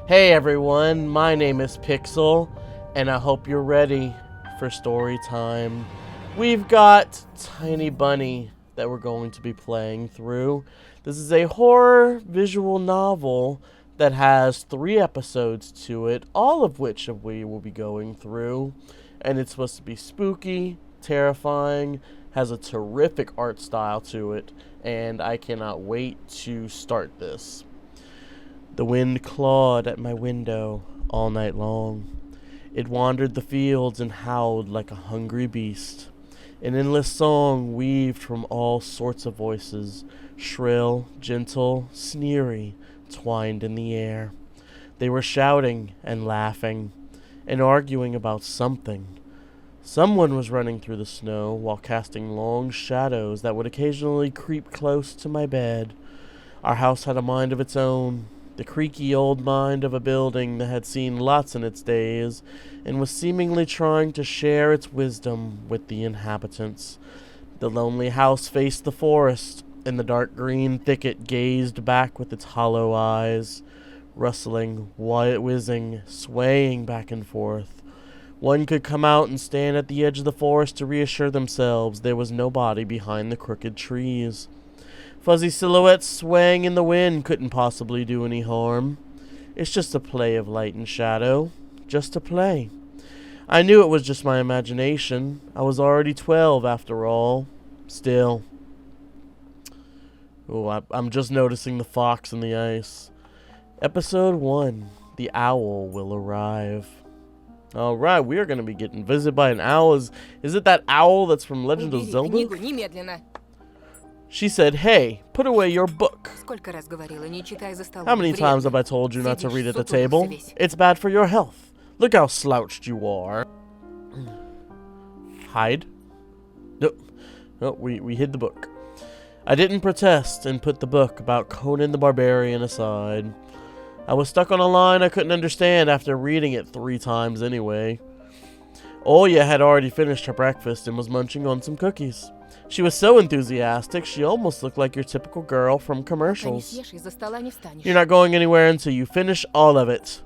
Hey everyone, my name is Pixel, and I hope you're ready for story time. We've got Tiny Bunny that we're going to be playing through. This is a horror visual novel that has 3 episodes to it, all of which we will be going through. And it's supposed to be spooky, terrifying, has a terrific art style to it, and I cannot wait to start this. The wind clawed at my window all night long. It wandered the fields and howled like a hungry beast. An endless song weaved from all sorts of voices, shrill, gentle, sneery, twined in the air. They were shouting and laughing and arguing about something. Someone was running through the snow while casting long shadows that would occasionally creep close to my bed. Our house had a mind of its own. The creaky old mind of a building that had seen lots in its days and was seemingly trying to share its wisdom with the inhabitants. The lonely house faced the forest, and the dark green thicket gazed back with its hollow eyes, rustling, whizzing, swaying back and forth. One could come out and stand at the edge of the forest to reassure themselves there was nobody behind the crooked trees. Fuzzy silhouettes swaying in the wind couldn't possibly do any harm. It's just a play of light and shadow. Just a play. I knew it was just my imagination. I was already 12 after all. Still. Oh, I'm just noticing the fox in the ice. Episode 1. The owl will arrive. Alright, we are going to be getting visited by an owl. Is it that owl that's from Legend of Zelda? She said, "Hey, put away your book." How many times have I told you not to read at the table? It's bad for your health. Look how slouched you are. Hide? No, we hid the book. I didn't protest and put the book about Conan the Barbarian aside. I was stuck on a line I couldn't understand after reading it 3 times anyway. Olya had already finished her breakfast and was munching on some cookies. She was so enthusiastic, she almost looked like your typical girl from commercials. You're not going anywhere until you finish all of it.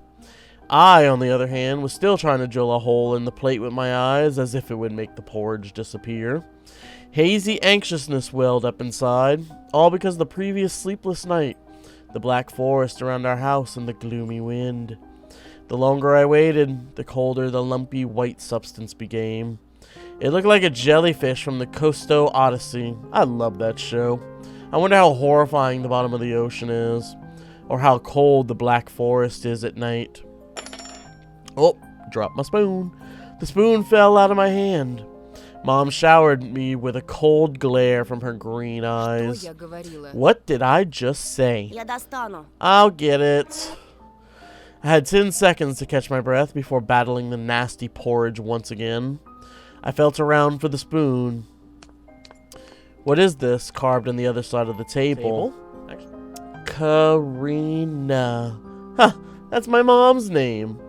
I, on the other hand, was still trying to drill a hole in the plate with my eyes as if it would make the porridge disappear. Hazy anxiousness welled up inside, all because of the previous sleepless night, the black forest around our house, and the gloomy wind. The longer I waited, the colder the lumpy white substance became. It looked like a jellyfish from the Costo Odyssey. I love that show. I wonder how horrifying the bottom of the ocean is. Or how cold the black forest is at night. Oh, dropped my spoon. The spoon fell out of my hand. Mom showered me with a cold glare from her green eyes. What did I just say? I'll get it. I had 10 seconds to catch my breath before battling the nasty porridge once again. I felt around for the spoon. What is this carved on the other side of the table? Karina. Huh, that's my mom's name.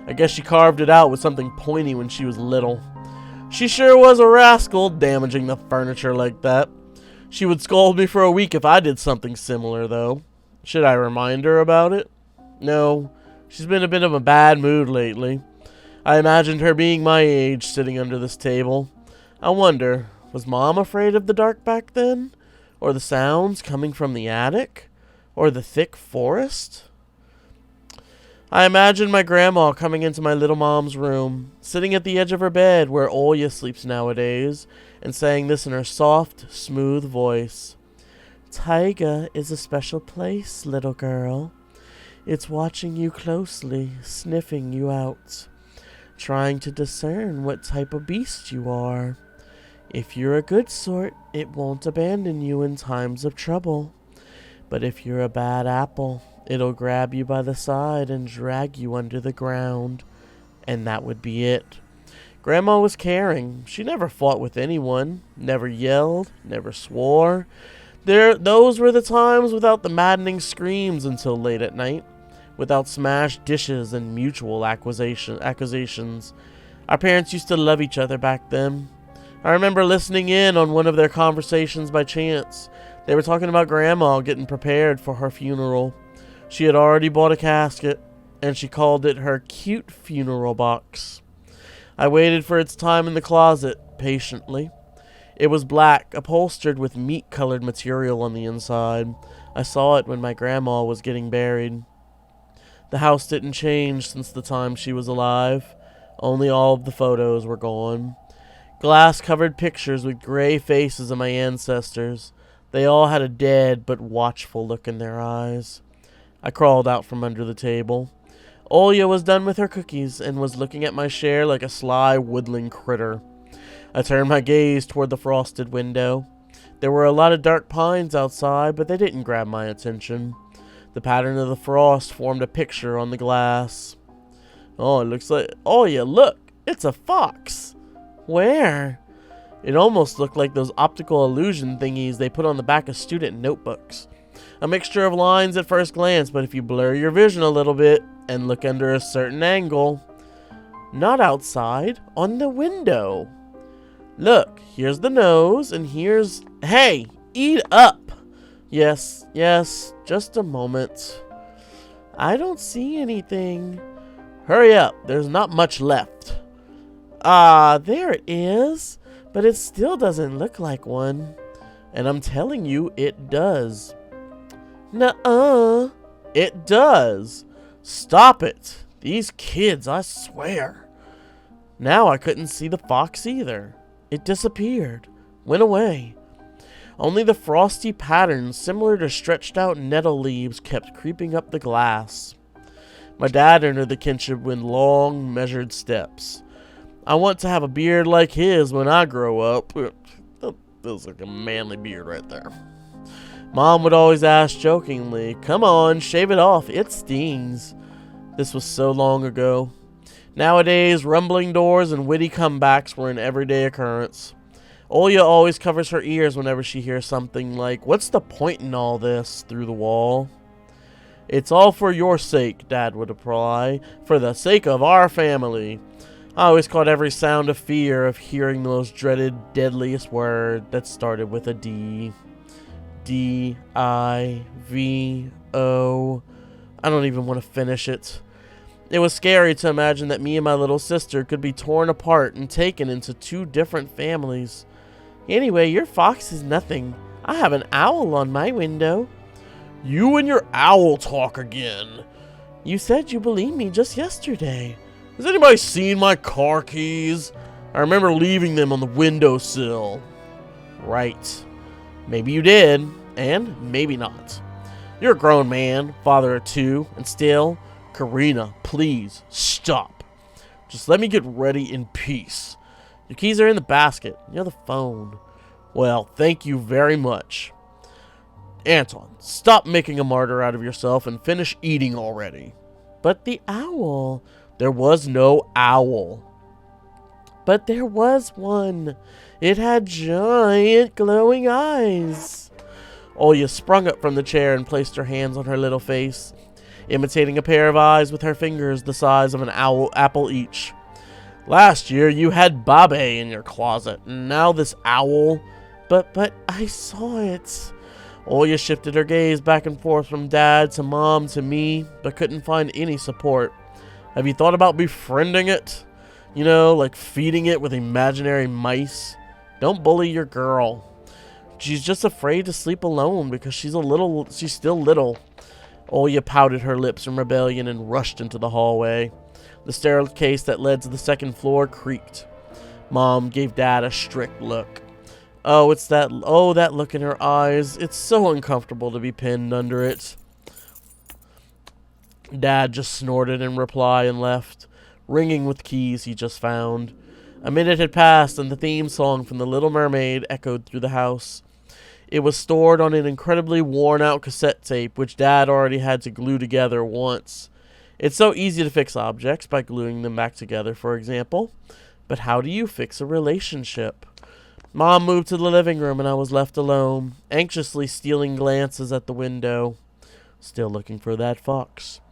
I guess she carved it out with something pointy when she was little. She sure was a rascal, damaging the furniture like that. She would scold me for a week if I did something similar, though. Should I remind her about it? No, she's been a bit of a bad mood lately. I imagined her being my age, sitting under this table. I wonder, was Mom afraid of the dark back then? Or the sounds coming from the attic? Or the thick forest? I imagined my grandma coming into my little mom's room, sitting at the edge of her bed where Olya sleeps nowadays, and saying this in her soft, smooth voice. "Taiga is a special place, little girl. It's watching you closely, sniffing you out, trying to discern what type of beast you are. If you're a good sort, it won't abandon you in times of trouble. But if you're a bad apple, it'll grab you by the side and drag you under the ground." And that would be it. Grandma was caring. She never fought with anyone, never yelled, never swore. Those were the times without the maddening screams until late at night, without smashed dishes and mutual accusations. Our parents used to love each other back then. I remember listening in on one of their conversations by chance. They were talking about Grandma getting prepared for her funeral. She had already bought a casket. and she called it her cute funeral box. I waited for its time in the closet, patiently. It was black, upholstered with meat-colored material on the inside. I saw it when my grandma was getting buried. The house didn't change since the time she was alive. Only all of the photos were gone. Glass-covered pictures with gray faces of my ancestors. They all had a dead but watchful look in their eyes. I crawled out from under the table. Olya was done with her cookies and was looking at my share like a sly woodland critter. I turned my gaze toward the frosted window. There were a lot of dark pines outside, but they didn't grab my attention. The pattern of the frost formed a picture on the glass. Oh, it looks like... Oh, yeah, look! It's a fox! Where? It almost looked like those optical illusion thingies they put on the back of student notebooks. A mixture of lines at first glance, but if you blur your vision a little bit and look under a certain angle... Not outside, on the window. Look, here's the nose, and here's... Hey, eat up! Yes, just a moment. I don't see anything. Hurry up, there's not much left. Ah, there it is. But it still doesn't look like one. And I'm telling you, it does. Nuh-uh. It does. Stop it. These kids, I swear. Now I couldn't see the fox either. It disappeared. Went away. Only the frosty patterns, similar to stretched out nettle leaves, kept creeping up the glass. My dad entered the kitchen with long, measured steps. I want to have a beard like his when I grow up. That feels like a manly beard right there. Mom would always ask jokingly, "Come on, shave it off, it stings." This was so long ago. Nowadays, rumbling doors and witty comebacks were an everyday occurrence. Olya always covers her ears whenever she hears something like, "What's the point in all this?" through the wall. "It's all for your sake," Dad would reply. "For the sake of our family." I always caught every sound of fear of hearing the most dreaded, deadliest word that started with a D. D-I-V-O. I don't even want to finish it. It was scary to imagine that me and my little sister could be torn apart and taken into two different families. Anyway, your fox is nothing. I have an owl on my window. You and your owl talk again. You said you believed me just yesterday. Has anybody seen my car keys? I remember leaving them on the windowsill. Right. Maybe you did, and maybe not. You're a grown man, father of two, and still, Karina, please, stop. Just let me get ready in peace. Your keys are in the basket, near the phone. Well, thank you very much. Anton, stop making a martyr out of yourself and finish eating already. But the owl... There was no owl. But there was one. It had giant glowing eyes. Olya sprung up from the chair and placed her hands on her little face, imitating a pair of eyes with her fingers the size of an apple each. Last year you had Babe in your closet, and now this owl. But I saw it. Olya shifted her gaze back and forth from Dad to Mom to me, but couldn't find any support. Have you thought about befriending it? You know, like feeding it with imaginary mice? Don't bully your girl. She's just afraid to sleep alone because she's still little. Olya pouted her lips in rebellion and rushed into the hallway. The staircase that led to the second floor creaked. Mom gave Dad a strict look. That look in her eyes. It's so uncomfortable to be pinned under it. Dad just snorted in reply and left, ringing with keys he just found. A minute had passed, and the theme song from The Little Mermaid echoed through the house. It was stored on an incredibly worn-out cassette tape, which Dad already had to glue together once. It's so easy to fix objects by gluing them back together, for example. But how do you fix a relationship? Mom moved to the living room, and I was left alone, anxiously stealing glances at the window. Still looking for that fox.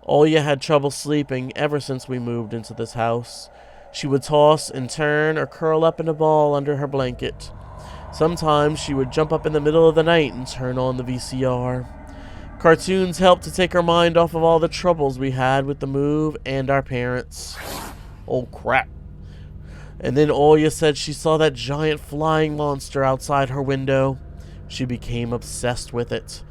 Olya had trouble sleeping ever since we moved into this house. She would toss and turn or curl up in a ball under her blanket. Sometimes she would jump up in the middle of the night and turn on the VCR. Cartoons helped to take our mind off of all the troubles we had with the move and our parents. Oh crap. And then Olya said she saw that giant flying monster outside her window. She became obsessed with it.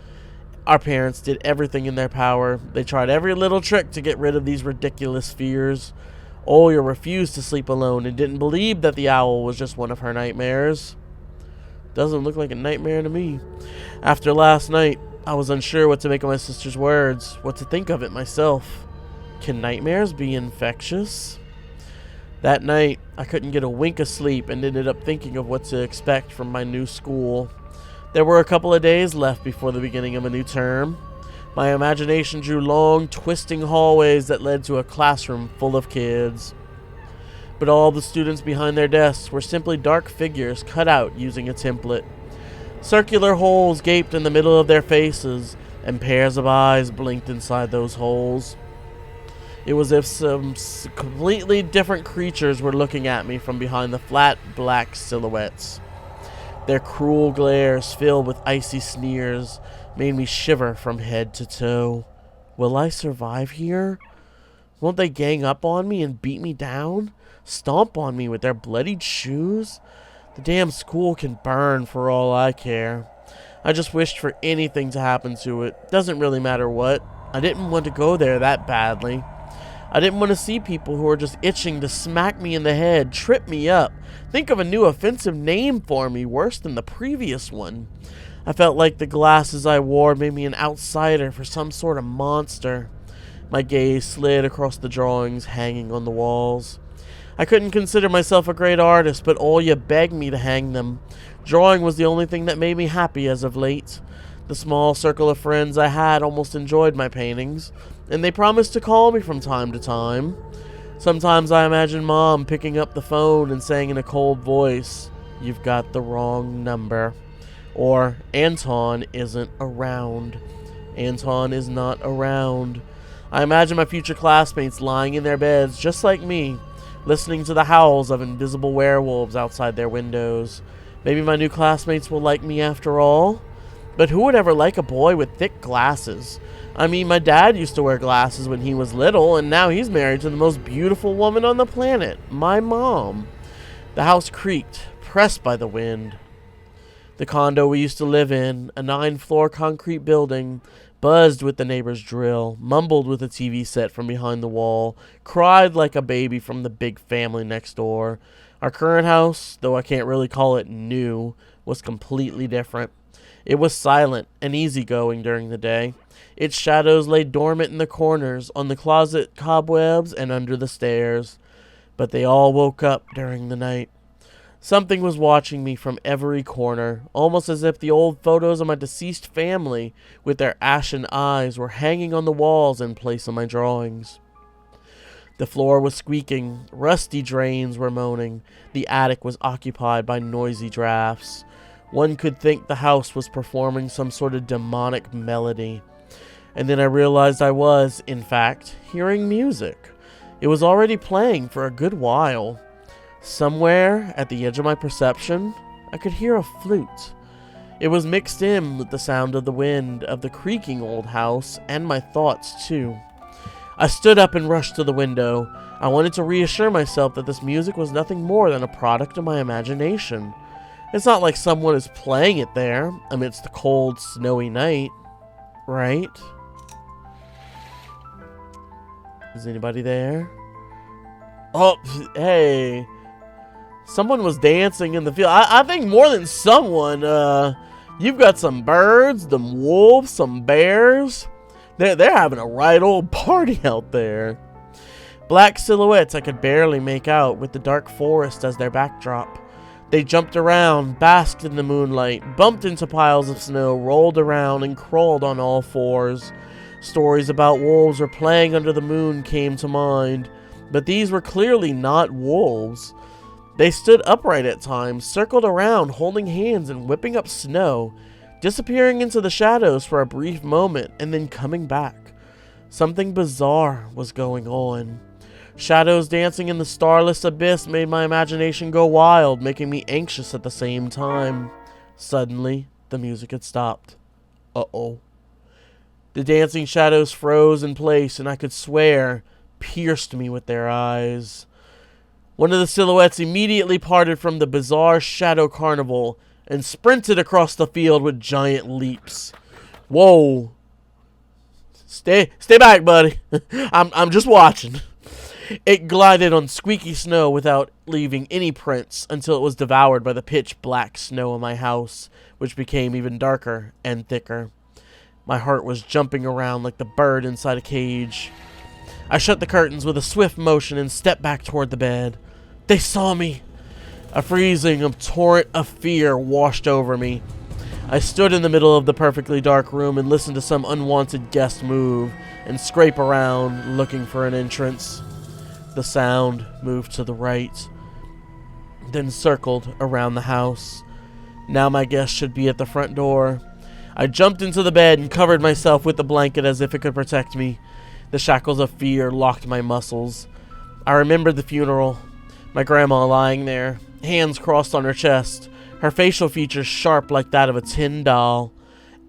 Our parents did everything in their power. They tried every little trick to get rid of these ridiculous fears. Olya refused to sleep alone and didn't believe that the owl was just one of her nightmares. Doesn't look like a nightmare to me. After last night, I was unsure what to make of my sister's words, what to think of it myself. Can nightmares be infectious? That night, I couldn't get a wink of sleep and ended up thinking of what to expect from my new school. There were a couple of days left before the beginning of a new term. My imagination drew long, twisting hallways that led to a classroom full of kids. But all the students behind their desks were simply dark figures cut out using a template. Circular holes gaped in the middle of their faces, and pairs of eyes blinked inside those holes. It was as if some completely different creatures were looking at me from behind the flat, black silhouettes. Their cruel glares, filled with icy sneers, made me shiver from head to toe. Will I survive here? Won't they gang up on me and beat me down? Stomp on me with their bloodied shoes? The damn school can burn for all I care. I just wished for anything to happen to it. Doesn't really matter what. I didn't want to go there that badly. I didn't want to see people who were just itching to smack me in the head, trip me up, think of a new offensive name for me worse than the previous one. I felt like the glasses I wore made me an outsider for some sort of monster. My gaze slid across the drawings hanging on the walls. I couldn't consider myself a great artist, but Olya begged me to hang them. Drawing was the only thing that made me happy as of late. The small circle of friends I had almost enjoyed my paintings, and they promised to call me from time to time. Sometimes I imagine Mom picking up the phone and saying in a cold voice, "You've got the wrong number." Or, "Anton isn't around." Anton is not around. I imagine my future classmates lying in their beds just like me, listening to the howls of invisible werewolves outside their windows. Maybe my new classmates will like me after all? But who would ever like a boy with thick glasses? I mean, my dad used to wear glasses when he was little, and now he's married to the most beautiful woman on the planet, my mom. The house creaked, pressed by the wind. The condo we used to live in, a 9-floor concrete building, buzzed with the neighbor's drill, mumbled with a TV set from behind the wall, cried like a baby from the big family next door. Our current house, though I can't really call it new, was completely different. It was silent and easygoing during the day. Its shadows lay dormant in the corners, on the closet cobwebs, and under the stairs. But they all woke up during the night. Something was watching me from every corner, almost as if the old photos of my deceased family, with their ashen eyes, were hanging on the walls in place of my drawings. The floor was squeaking, rusty drains were moaning, the attic was occupied by noisy drafts. One could think the house was performing some sort of demonic melody. And then I realized I was, in fact, hearing music. It was already playing for a good while. Somewhere at the edge of my perception, I could hear a flute. It was mixed in with the sound of the wind, of the creaking old house, and my thoughts too. I stood up and rushed to the window. I wanted to reassure myself that this music was nothing more than a product of my imagination. It's not like someone is playing it there amidst the cold, snowy night, right? Is anybody there? Oh, hey. Someone was dancing in the field. I think more than someone. You've got some birds, some wolves, some bears. They're having a right old party out there. Black silhouettes I could barely make out with the dark forest as their backdrop. They jumped around, basked in the moonlight, bumped into piles of snow, rolled around, and crawled on all fours. Stories about wolves or playing under the moon came to mind, but these were clearly not wolves. They stood upright at times, circled around, holding hands and whipping up snow, disappearing into the shadows for a brief moment and then coming back. Something bizarre was going on. Shadows dancing in the starless abyss made my imagination go wild, making me anxious at the same time. Suddenly, the music had stopped. Uh-oh. The dancing shadows froze in place, and I could swear pierced me with their eyes. One of the silhouettes immediately parted from the bizarre shadow carnival and sprinted across the field with giant leaps. Whoa. Stay back, buddy. I'm just watching. It glided on squeaky snow without leaving any prints until it was devoured by the pitch black snow in my house, which became even darker and thicker. My heart was jumping around like the bird inside a cage. I shut the curtains with a swift motion and stepped back toward the bed. They saw me. A freezing torrent of fear washed over me. I stood in the middle of the perfectly dark room and listened to some unwanted guest move and scrape around looking for an entrance. The sound moved to the right, then circled around the house. Now my guest should be at the front door. I jumped into the bed and covered myself with the blanket as if it could protect me. The shackles of fear locked my muscles. I remembered the funeral. My grandma lying there, hands crossed on her chest, her facial features sharp like that of a tin doll.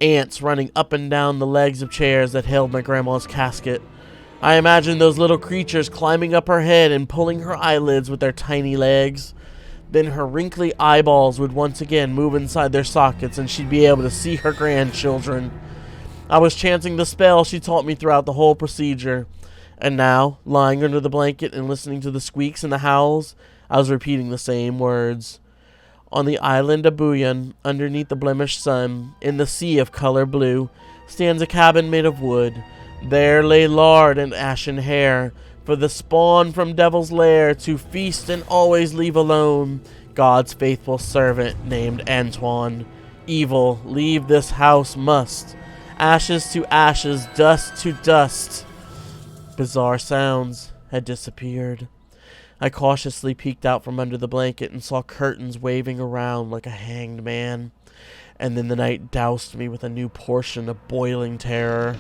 Ants running up and down the legs of chairs that held my grandma's casket. I imagined those little creatures climbing up her head and pulling her eyelids with their tiny legs. Then her wrinkly eyeballs would once again move inside their sockets and she'd be able to see her grandchildren. I was chanting the spell she taught me throughout the whole procedure. And now, lying under the blanket and listening to the squeaks and the howls, I was repeating the same words. On the island of Buyan, underneath the blemished sun, in the sea of color blue, stands a cabin made of wood. There lay lard and ashen hair, for the spawn from devil's lair to feast and always leave alone, God's faithful servant named Anton. Evil, leave this house must. Ashes to ashes, dust to dust. Bizarre sounds had disappeared. I cautiously peeked out from under the blanket and saw curtains waving around like a hanged man. And then the night doused me with a new portion of boiling terror.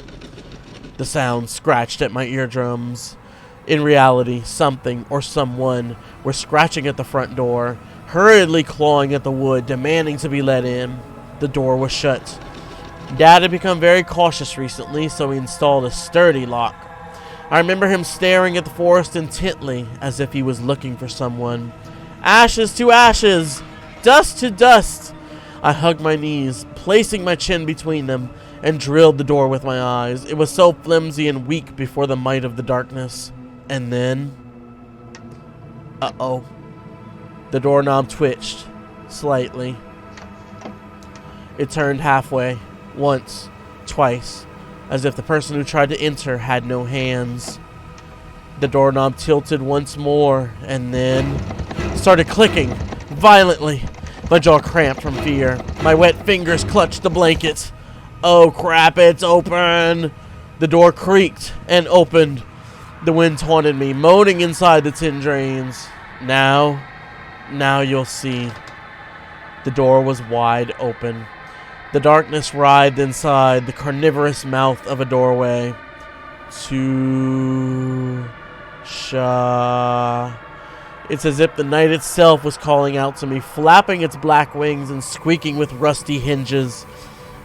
The sound scratched at my eardrums. In reality, something or someone were scratching at the front door, hurriedly clawing at the wood, demanding to be let in. The door was shut. Dad had become very cautious recently, so he installed a sturdy lock. I remember him staring at the forest intently, as if he was looking for someone. Ashes to ashes! Dust to dust! I hugged my knees, placing my chin between them, and drilled the door with my eyes. It was so flimsy and weak before the might of the darkness. And then... Uh-oh. The doorknob twitched, slightly. It turned halfway, once, twice, as if the person who tried to enter had no hands. The doorknob tilted once more, and then started clicking, violently. My jaw cramped from fear. My wet fingers clutched the blanket. Oh crap, it's open! The door creaked and opened. The wind taunted me, moaning inside the tin drains. Now you'll see. The door was wide open. The darkness writhed inside the carnivorous mouth of a doorway. Tusha. It's as if the night itself was calling out to me, flapping its black wings and squeaking with rusty hinges.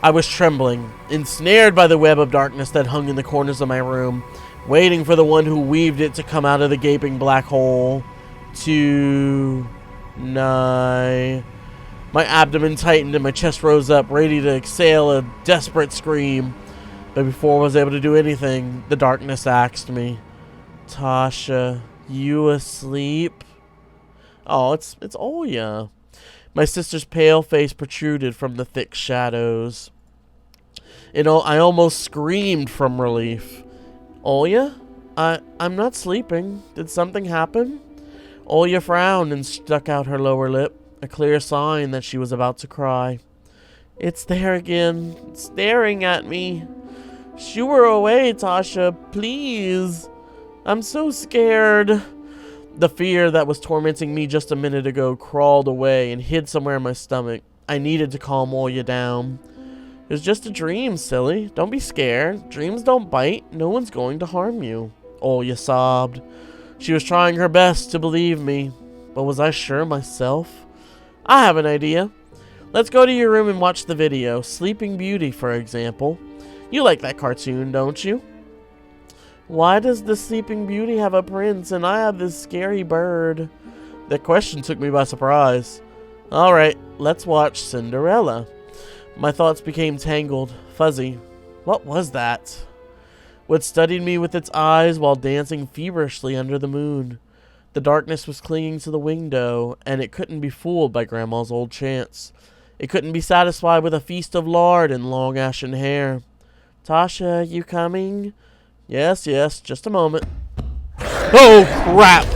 I was trembling, ensnared by the web of darkness that hung in the corners of my room, waiting for the one who weaved it to come out of the gaping black hole. My abdomen tightened and my chest rose up, ready to exhale a desperate scream. But before I was able to do anything, the darkness asked me, Tasha, you asleep? Oh, it's Olya. My sister's pale face protruded from the thick shadows. I almost screamed from relief. Olya? I'm not sleeping. Did something happen? Olya frowned and stuck out her lower lip, a clear sign that she was about to cry. It's there again, staring at me. Shoo her away, Tasha, please. I'm so scared. The fear that was tormenting me just a minute ago crawled away and hid somewhere in my stomach. I needed to calm Olya down. It was just a dream, silly. Don't be scared. Dreams don't bite. No one's going to harm you. Olya sobbed. She was trying her best to believe me. But was I sure myself? I have an idea. Let's go to your room and watch the video. Sleeping Beauty, for example. You like that cartoon, don't you? Why does the Sleeping Beauty have a prince and I have this scary bird? That question took me by surprise. Alright, let's watch Cinderella. My thoughts became tangled, fuzzy. What was that? What studied me with its eyes while dancing feverishly under the moon? The darkness was clinging to the window, and it couldn't be fooled by Grandma's old chants. It couldn't be satisfied with a feast of lard and long ashen hair. Tasha, you coming? Yes, just a moment. Oh, crap!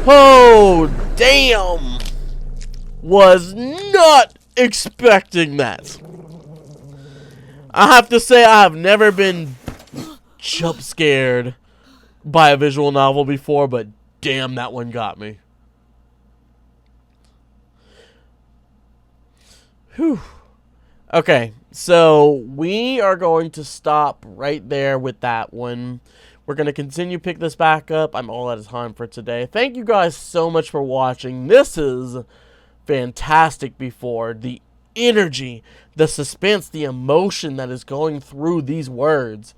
Oh, damn! Was not expecting that. I have to say I have never been jump scared by a visual novel before, but damn, that one got me. Whew. Okay, so we are going to stop right there with that one. We're going to continue pick this back up. I'm all out of time for today. Thank you guys so much for watching. This is fantastic before. The energy, the suspense, the emotion that is going through these words.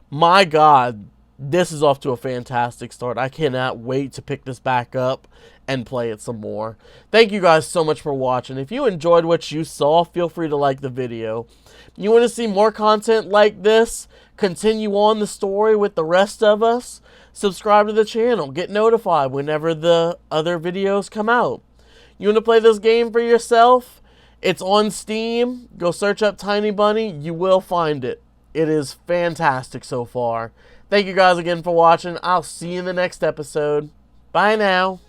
My God, this is off to a fantastic start. I cannot wait to pick this back up and play it some more. Thank you guys so much for watching. If you enjoyed what you saw, feel free to like the video. You want to see more content like this? Continue on the story with the rest of us? Subscribe to the channel. Get notified whenever the other videos come out. You want to play this game for yourself? It's on Steam. Go search up Tiny Bunny. You will find it. It is fantastic so far. Thank you guys again for watching. I'll see you in the next episode. Bye now.